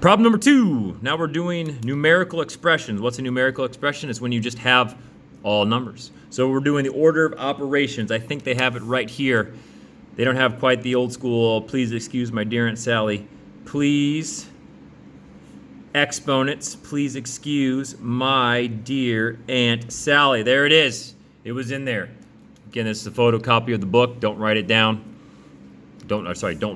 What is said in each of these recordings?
Problem number 2. Now we're doing numerical expressions. What's a numerical expression? It's when you just have all numbers. So we're doing the order of operations. I think they have it right here. They don't have quite the old school, please excuse my dear Aunt Sally. Please, exponents, please excuse my dear Aunt Sally. There it is. It was in there. Again, this is a photocopy of the book. Don't write it down. Don't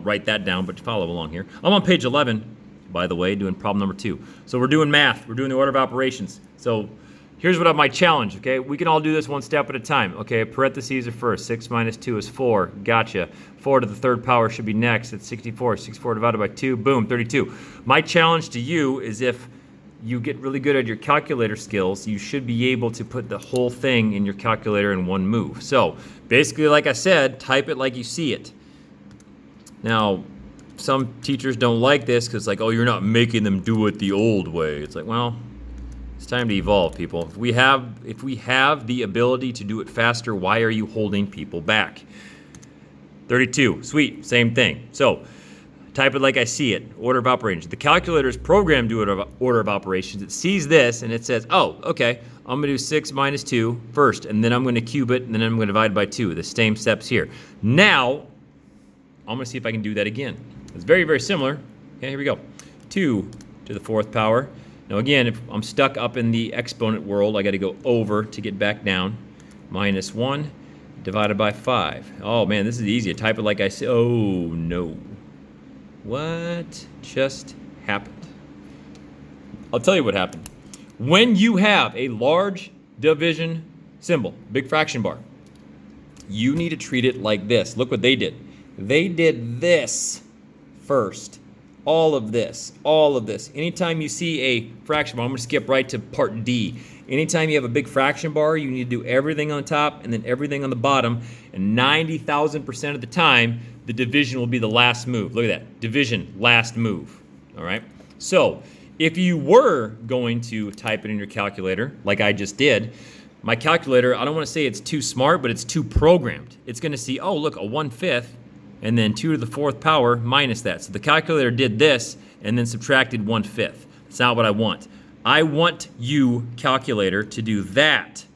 write that down, but follow along here. I'm on page 11, by the way, doing problem number 2. So we're doing math. We're doing the order of operations. So here's what my challenge, okay? We can all do this one step at a time. Okay, parentheses are first. 6 minus 2 is 4. Gotcha. 4 to the third power should be next. It's 64. 64 divided by 2. Boom, 32. My challenge to you is if you get really good at your calculator skills, you should be able to put the whole thing in your calculator in one move. So basically, like I said, type it like you see it. Now, some teachers don't like this because, like, oh, you're not making them do it the old way. It's like, well, it's time to evolve, people. If we have the ability to do it faster, why are you holding people back? 32, sweet, same thing. So, type it like I see it, order of operations. The calculator is programmed to order of operations. It sees this and it says, oh, okay, I'm gonna do 6 minus 2 first, and then I'm gonna cube it, and then I'm gonna divide by 2. The same steps here. Now, I'm gonna see if I can do that again. It's very, very similar. Okay, here we go. 2 to the 4th power. Now again, if I'm stuck up in the exponent world, I gotta go over to get back down. Minus 1 divided by 5. Oh man, this is easy. I type it like I say. Oh no. What just happened? I'll tell you what happened. When you have a large division symbol, big fraction bar, you need to treat it like this. Look what they did. They did this first. All of this. Anytime you see a fraction bar, I'm going to skip right to part D. Anytime you have a big fraction bar, you need to do everything on top and then everything on the bottom. And 90,000% of the time, the division will be the last move. Look at that. Division, last move. All right? So, if you were going to type it in your calculator, like I just did, my calculator, I don't want to say it's too smart, but it's too programmed. It's going to see, oh, look, a 1/5. And then 2 to the 4th power minus that. So the calculator did this and then subtracted 1/5. That's not what I want. I want you, calculator, to do that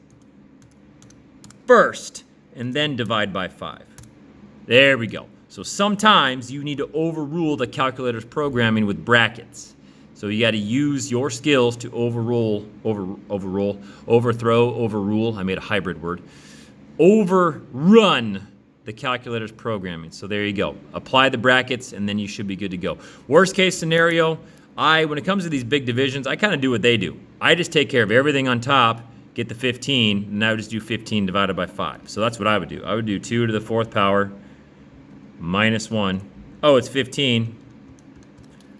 first and then divide by 5. There we go. So sometimes you need to overrule the calculator's programming with brackets. So you got to use your skills to overthrow, overrule. I made a hybrid word. Overrun the calculator's programming. So there you go. Apply the brackets and then you should be good to go. Worst case scenario, when it comes to these big divisions, I kind of do what they do. I just take care of everything on top, get the 15, and I would just do 15 divided by 5. So that's what I would do. I would do 2 to the 4th power minus 1. Oh, it's 15.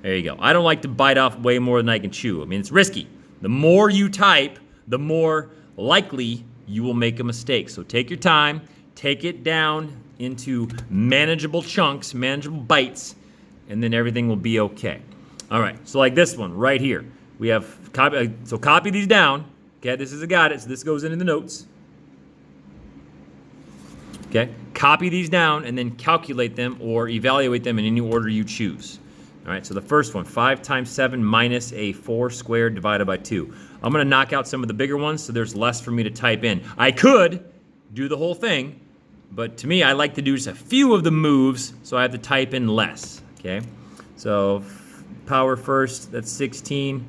There you go. I don't like to bite off way more than I can chew. I mean, it's risky. The more you type, the more likely you will make a mistake. So take your time. Take it down into manageable chunks, manageable bites, and then everything will be okay. All right, so like this one right here. We have, copy these down. Okay, this is a got it, so this goes into the notes. Okay, copy these down and then calculate them or evaluate them in any order you choose. All right, so the first one, 5 times 7 minus a 4 squared divided by 2. I'm gonna knock out some of the bigger ones so there's less for me to type in. I could do the whole thing, but to me, I like to do just a few of the moves, so I have to type in less, okay? So power first, that's 16,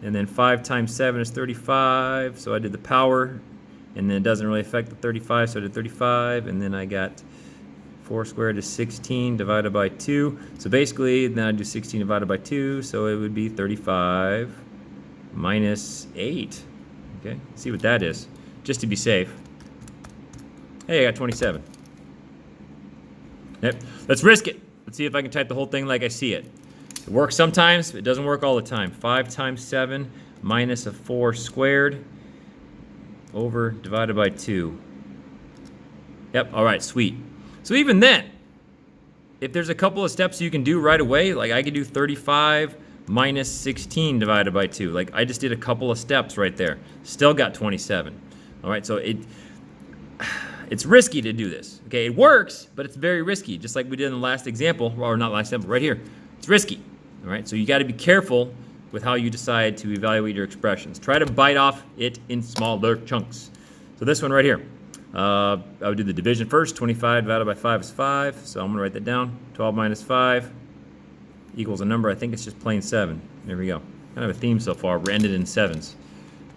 and then 5 times 7 is 35, so I did the power, and then it doesn't really affect the 35, so I did 35, and then I got 4 squared is 16 divided by 2. So basically, then I do 16 divided by 2, so it would be 35 minus 8, okay? Let's see what that is, just to be safe. Hey, I got 27. Yep. Let's risk it. Let's see if I can type the whole thing like I see it. It works sometimes, but it doesn't work all the time. 5 times 7 minus a 4 squared over divided by 2. Yep, all right, sweet. So even then, if there's a couple of steps you can do right away, like I could do 35 minus 16 divided by 2. Like I just did a couple of steps right there. Still got 27. All right, so it's risky to do this. Okay, it works, but it's very risky, just like we did in the last example, or not last example, right here. It's risky. All right, so you got to be careful with how you decide to evaluate your expressions. Try to bite off it in smaller chunks. So this one right here, I would do the division first. 25 divided by 5 is 5, so I'm going to write that down. 12 minus 5 equals a number. I think it's just plain 7. There we go. Kind of a theme so far. We're ended in 7s.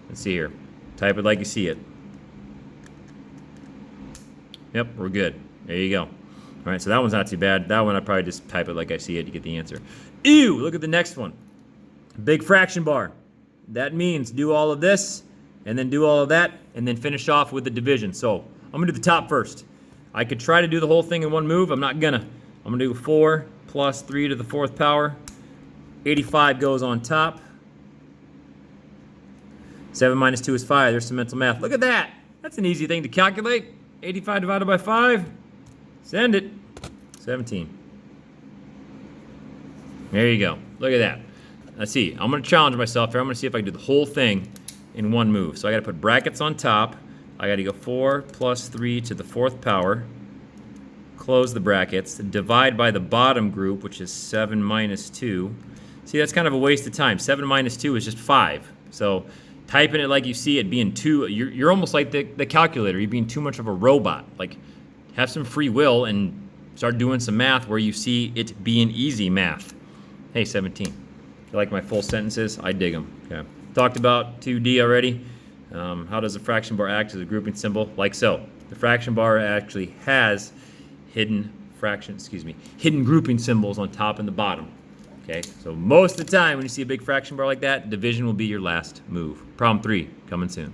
Let's see here. Type it like you see it. Yep, we're good. There you go. All right, so that one's not too bad. That one I'd probably just type it like I see it to get the answer. Ew, look at the next one. Big fraction bar. That means do all of this, and then do all of that, and then finish off with the division. So I'm gonna do the top first. I could try to do the whole thing in one move. I'm not gonna. I'm gonna do 4 plus 3 to the 4th power. 85 goes on top. 7 minus 2 is 5. There's some mental math. Look at that. That's an easy thing to calculate. 85 divided by 5. Send it. 17. There you go. Look at that. Let's see. I'm going to challenge myself here. I'm going to see if I can do the whole thing in one move. So I got to put brackets on top. I got to go 4 plus 3 to the 4th power. Close the brackets. Divide by the bottom group, which is 7 minus 2. See, that's kind of a waste of time. 7 minus 2 is just 5. So typing it like you see it being too, you're almost like the calculator. You're being too much of a robot. Like, have some free will and start doing some math where you see it being easy math. Hey, 17. You like my full sentences? I dig them. Okay. Talked about 2D already. How does a fraction bar act as a grouping symbol? Like so. The fraction bar actually has hidden grouping symbols on top and the bottom. Okay, so most of the time when you see a big fraction bar like that, division will be your last move. Problem 3, coming soon.